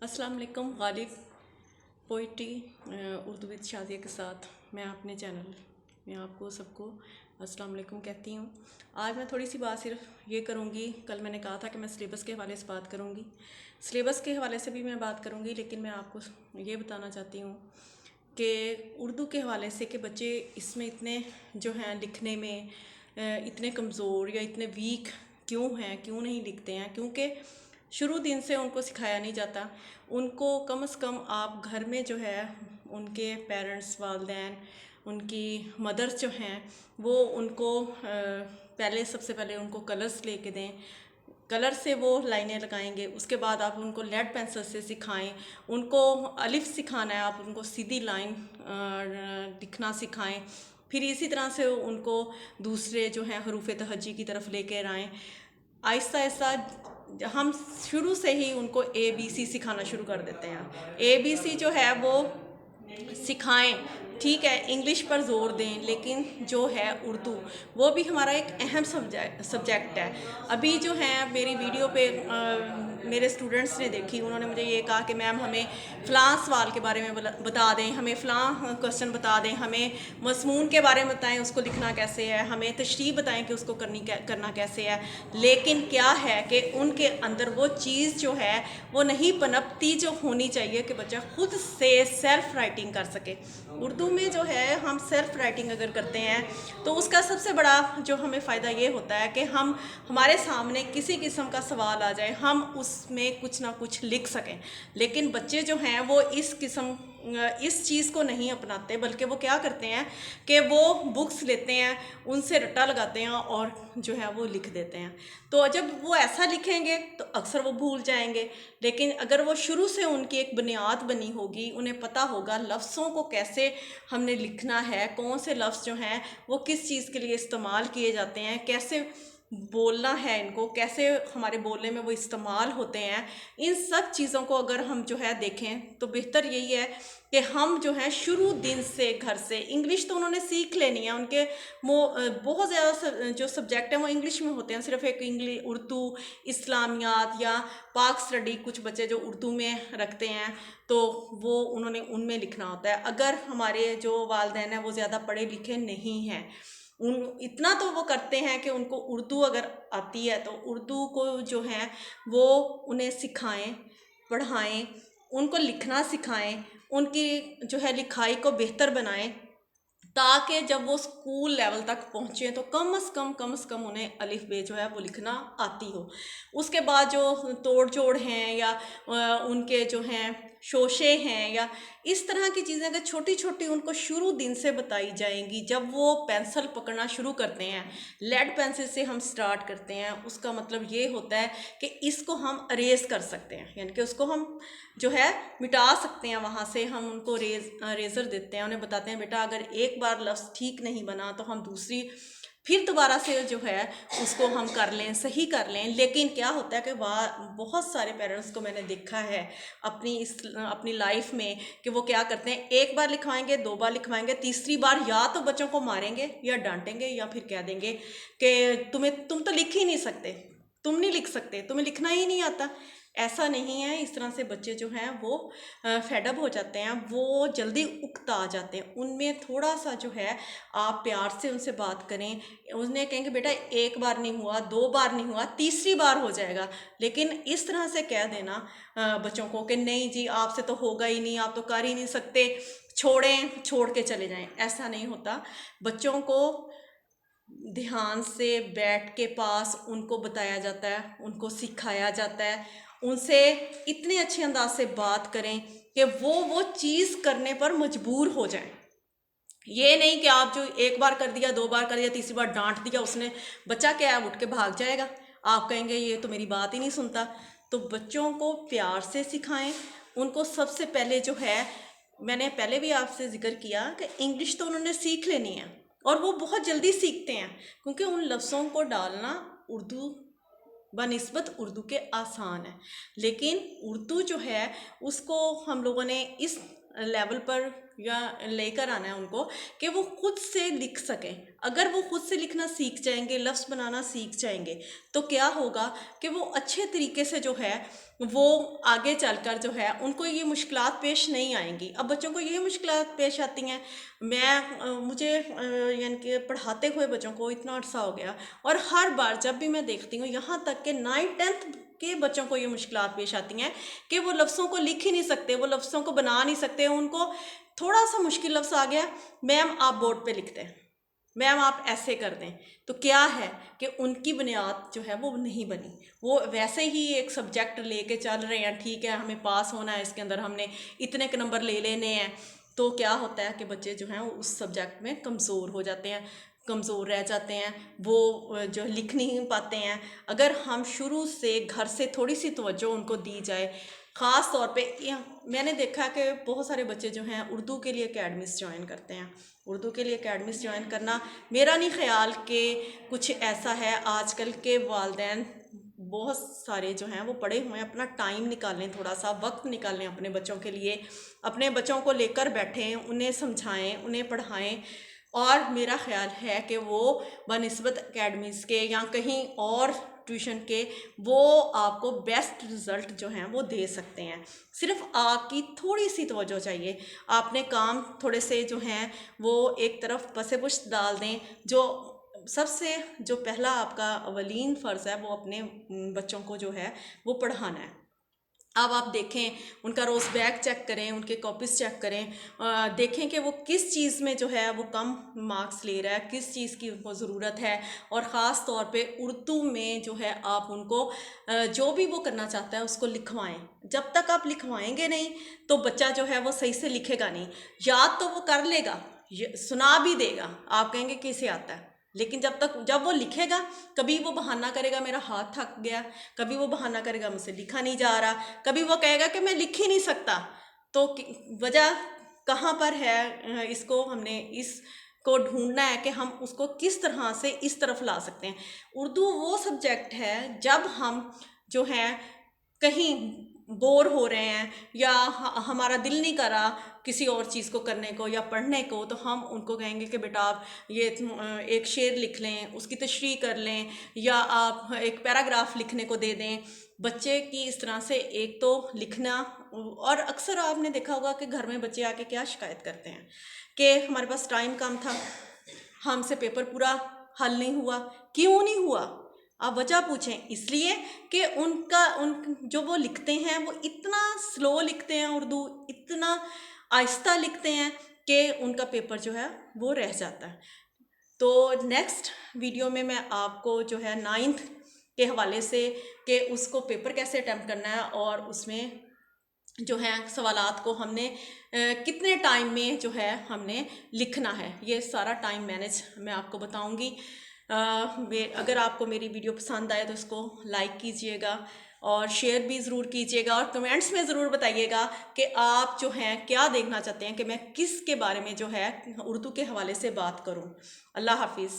अस्सलाम वालेकुम। Ghalib poetry Urdu with Shadiya के साथ मैं अपने चैनल में आपको सबको अस्सलाम वालेकुम कहती हूँ। आज मैं थोड़ी सी बात सिर्फ ये करूँगी, कल मैंने कहा था कि मैं सिलेबस के हवाले से बात करूँगी, सिलेबस के हवाले से भी मैं बात करूँगी, लेकिन मैं आपको ये बताना चाहती हूँ कि उर्दू के हवाले से कि बच्चे इसमें इतने जो हैं लिखने में इतने कमज़ोर या इतने वीक क्यों हैं, क्यों नहीं लिखते हैं। क्योंकि शुरू दिन से उनको सिखाया नहीं जाता। उनको कम से कम आप घर में जो है उनके पेरेंट्स, वालिदैन, उनकी मदर्स जो हैं वो उनको पहले सबसे पहले उनको कलर्स लेके दें, कलर से वो लाइनें लगाएंगे। उसके बाद आप उनको लेड पेंसिल से सिखाएं, उनको अलिफ सिखाना है, आप उनको सीधी लाइन लिखना सिखाएं। फिर इसी तरह से उनको दूसरे जो हैं हरूफ तहज्जी की तरफ लेकर आएँ। आहिस्ता आहिस्ता हम शुरू से ही उनको ABC सिखाना शुरू कर देते हैं। ABC जो है वो सिखाएं, ठीक है, इंग्लिश पर ज़ोर दें, लेकिन जो है उर्दू वो भी हमारा एक अहम सब्जेक्ट है। अभी जो है मेरी वीडियो पे मेरे स्टूडेंट्स ने देखी, उन्होंने मुझे ये कहा कि मैम हमें फ़लाँ सवाल के बारे में बता दें, हमें फ़लाँ क्वेश्चन बता दें, हमें मज़मून के बारे में बताएं उसको लिखना कैसे है, हमें तशरीह बताएं कि उसको करना कैसे है। लेकिन क्या है कि उनके अंदर वो चीज़ जो है वो नहीं पनपती जो होनी चाहिए कि बच्चा खुद से सेल्फ राइटिंग कर सके। उर्दू में जो है हम सेल्फ राइटिंग अगर करते हैं तो उसका सबसे बड़ा जो हमें फ़ायदा ये होता है कि हम हमारे सामने किसी किस्म का सवाल आ जाए, हम उसमें कुछ ना कुछ लिख सकें। लेकिन बच्चे जो हैं वो इस चीज़ को नहीं अपनाते, बल्कि वो क्या करते हैं कि वो बुक्स लेते हैं, उनसे रट्टा लगाते हैं और जो है वो लिख देते हैं। तो जब वो ऐसा लिखेंगे तो अक्सर वो भूल जाएंगे। लेकिन अगर वो शुरू से उनकी एक बुनियाद बनी होगी, उन्हें पता होगा लफ्ज़ों को कैसे हमने लिखना है, कौन से लफ्ज़ जो हैं वो किस चीज़ के लिए इस्तेमाल किए जाते हैं, कैसे बोलना है इनको, कैसे हमारे बोलने में वो इस्तेमाल होते हैं, इन सब चीज़ों को अगर हम जो है देखें तो बेहतर यही है कि हम जो है शुरू दिन से घर से इंग्लिश तो उन्होंने सीख लेनी है। उनके बहुत ज़्यादा जो सब्जेक्ट हैं वो इंग्लिश में होते हैं, सिर्फ एक इंग्लिश, उर्दू, इस्लामियात या पाक स्टडी कुछ बच्चे जो उर्दू में रखते हैं तो वो उन्होंने उनमें लिखना होता है। अगर हमारे जो वालिदैन हैं वो ज़्यादा पढ़े लिखे नहीं हैं, इतना तो वो करते हैं कि उनको उर्दू अगर आती है तो उर्दू को जो है वो उन्हें सिखाएं, पढ़ाएं, उनको लिखना सिखाएं, उनकी जो है लिखाई को बेहतर बनाएं, ताकि जब वो स्कूल लेवल तक पहुँचे तो कम से कम उन्हें अलिफ बे जो है वो लिखना आती हो। उसके बाद जो तोड़ जोड़ हैं या उनके जो हैं शोशे हैं या इस तरह की चीज़ें अगर छोटी छोटी उनको शुरू दिन से बताई जाएंगी, जब वो पेंसिल पकड़ना शुरू करते हैं, लेड पेंसिल से हम स्टार्ट करते हैं, उसका मतलब ये होता है कि इसको हम अरेज कर सकते हैं, यानी कि उसको हम जो है मिटा सकते हैं। वहाँ से हम उनको रेज़र देते हैं, उन्हें बताते हैं बेटा अगर एक बार लफ्ज़ ठीक नहीं बना तो हम फिर दोबारा से जो है उसको हम कर लें, सही कर लें। लेकिन क्या होता है कि बहुत सारे पेरेंट्स को मैंने देखा है अपनी लाइफ में कि वो क्या करते हैं, एक बार लिखवाएंगे, दो बार लिखवाएंगे, तीसरी बार या तो बच्चों को मारेंगे या डांटेंगे या फिर कह देंगे कि तुम तो लिख ही नहीं सकते, तुम नहीं लिख सकते, तुम्हें लिखना ही नहीं आता। ऐसा नहीं है। इस तरह से बच्चे जो हैं वो फेडअप हो जाते हैं, वो जल्दी उकता आ जाते हैं। उनमें थोड़ा सा जो है आप प्यार से उनसे बात करें, उन्हें कहेंगे बेटा एक बार नहीं हुआ, दो बार नहीं हुआ, तीसरी बार हो जाएगा। लेकिन इस तरह से कह देना बच्चों को कि नहीं जी आपसे तो होगा ही नहीं, आप तो कर ही नहीं सकते, छोड़ के चले जाएं, ऐसा नहीं होता। बच्चों को ध्यान से बैठ के पास उनको बताया जाता है, उनको सिखाया जाता है, उनसे इतने अच्छे अंदाज से बात करें कि वो चीज़ करने पर मजबूर हो जाएं। ये नहीं कि आप जो एक बार कर दिया, दो बार कर दिया, तीसरी बार डांट दिया, उसने बच्चा क्या है उठ के भाग जाएगा, आप कहेंगे ये तो मेरी बात ही नहीं सुनता। तो बच्चों को प्यार से सिखाएं। उनको सबसे पहले जो है, मैंने पहले भी आपसे जिक्र किया कि इंग्लिश तो उन्होंने सीख लेनी है और वो बहुत जल्दी सीखते हैं, क्योंकि उन लफ्ज़ों को डालना उर्दू बनिस्बत उर्दू के आसान है। लेकिन उर्दू जो है उसको हम लोगों ने इस لیول پر یا لے کر آنا ہے ان کو کہ وہ خود سے لکھ سکیں. اگر وہ خود سے لکھنا سیکھ جائیں گے, لفظ بنانا سیکھ جائیں گے, تو کیا ہوگا کہ وہ اچھے طریقے سے جو ہے وہ آگے چل کر جو ہے ان کو یہ مشکلات پیش نہیں آئیں گی. اب بچوں کو یہ مشکلات پیش آتی ہیں, مجھے یعنی کہ پڑھاتے ہوئے بچوں کو اتنا عرصہ ہو گیا, اور ہر بار جب بھی میں دیکھتی ہوں, یہاں تک کہ 9th-10th کے بچوں کو یہ مشکلات پیش آتی ہیں کہ وہ لفظوں کو لکھ ہی نہیں سکتے, وہ لفظوں کو بنا نہیں سکتے. ان کو تھوڑا سا مشکل لفظ آ گیا, میم آپ بورڈ پہ لکھ دیں, میم آپ ایسے کر دیں. تو کیا ہے کہ ان کی بنیاد جو ہے وہ نہیں بنی. وہ ویسے ہی ایک سبجیکٹ لے کے چل رہے ہیں, ٹھیک ہے ہمیں پاس ہونا ہے, اس کے اندر ہم نے اتنے کے نمبر لے لینے ہیں. تو کیا ہوتا ہے کہ بچے جو ہیں وہ اس سبجیکٹ میں کمزور ہو جاتے ہیں, کمزور رہ جاتے ہیں, وہ جو لکھ نہیں پاتے ہیں. اگر ہم شروع سے گھر سے تھوڑی سی توجہ ان کو دی جائے, خاص طور پہ میں نے دیکھا کہ بہت سارے بچے جو ہیں اردو کے لیے اکیڈمیز جوائن کرتے ہیں. اردو کے لیے اکیڈمیز جوائن کرنا میرا نہیں خیال کہ کچھ ایسا ہے. آج کل کے والدین بہت سارے جو ہیں وہ پڑھے ہوئے ہیں, اپنا ٹائم نکالیں, تھوڑا سا وقت نکالیں اپنے بچوں کے لیے, اپنے بچوں کو لے کر بیٹھیں, انہیں سمجھائیں, انہیں پڑھائیں. اور میرا خیال ہے کہ وہ بنسبت اکیڈمیز کے یا کہیں اور ٹیوشن کے وہ آپ کو بیسٹ رزلٹ جو ہیں وہ دے سکتے ہیں. صرف آپ کی تھوڑی سی توجہ چاہیے. آپ نے کام تھوڑے سے جو ہیں وہ ایک طرف پس پشت ڈال دیں. جو سب سے جو پہلا آپ کا اولین فرض ہے وہ اپنے بچوں کو جو ہے وہ پڑھانا ہے. اب آپ دیکھیں, ان کا روز بیگ چیک کریں, ان کے کاپیز چیک کریں, دیکھیں کہ وہ کس چیز میں جو ہے وہ کم مارکس لے رہا ہے, کس چیز کی ان کو ضرورت ہے. اور خاص طور پہ اردو میں جو ہے آپ ان کو جو بھی وہ کرنا چاہتا ہے اس کو لکھوائیں. جب تک آپ لکھوائیں گے نہیں تو بچہ جو ہے وہ صحیح سے لکھے گا نہیں. یاد تو وہ کر لے گا, سنا بھی دے گا, آپ کہیں گے کیسے آتا ہے, لیکن جب وہ لکھے گا, کبھی وہ بہانہ کرے گا میرا ہاتھ تھک گیا, کبھی وہ بہانہ کرے گا مجھ سے لکھا نہیں جا رہا, کبھی وہ کہے گا کہ میں لکھ ہی نہیں سکتا. تو وجہ کہاں پر ہے؟ اس کو ہم نے اس کو ڈھونڈنا ہے کہ ہم اس کو کس طرح سے اس طرف لا سکتے ہیں. اردو وہ سبجیکٹ ہے جب ہم جو ہیں کہیں بور ہو رہے ہیں یا ہمارا دل نہیں کر رہا کسی اور چیز کو کرنے کو یا پڑھنے کو, تو ہم ان کو کہیں گے کہ بیٹا آپ یہ ایک شعر لکھ لیں, اس کی تشریح کر لیں, یا آپ ایک پیراگراف لکھنے کو دے دیں. بچے کی اس طرح سے ایک تو لکھنا, اور اکثر آپ نے دیکھا ہوگا کہ گھر میں بچے آ کے کیا شکایت کرتے ہیں کہ ہمارے پاس ٹائم کم تھا, ہم سے پیپر پورا حل نہیں ہوا. کیوں نہیں ہوا؟ آپ وجہ پوچھیں. اس لیے کہ ان جو وہ لکھتے ہیں وہ اتنا سلو لکھتے ہیں, اردو اتنا آہستہ لکھتے ہیں کہ ان کا پیپر جو ہے وہ رہ جاتا ہے. تو نیکسٹ ویڈیو میں آپ کو جو ہے 9th کے حوالے سے کہ اس کو پیپر کیسے اٹیمپٹ کرنا ہے, اور اس میں جو ہے سوالات کو ہم نے کتنے ٹائم میں جو ہے ہم نے لکھنا ہے, یہ سارا ٹائم مینیج میں آپ کو بتاؤں گی. اگر آپ کو میری ویڈیو پسند آئے تو اس کو لائک کیجئے گا اور شیئر بھی ضرور کیجئے گا, اور کمنٹس میں ضرور بتائیے گا کہ آپ جو ہیں کیا دیکھنا چاہتے ہیں کہ میں کس کے بارے میں جو ہے اردو کے حوالے سے بات کروں. اللہ حافظ.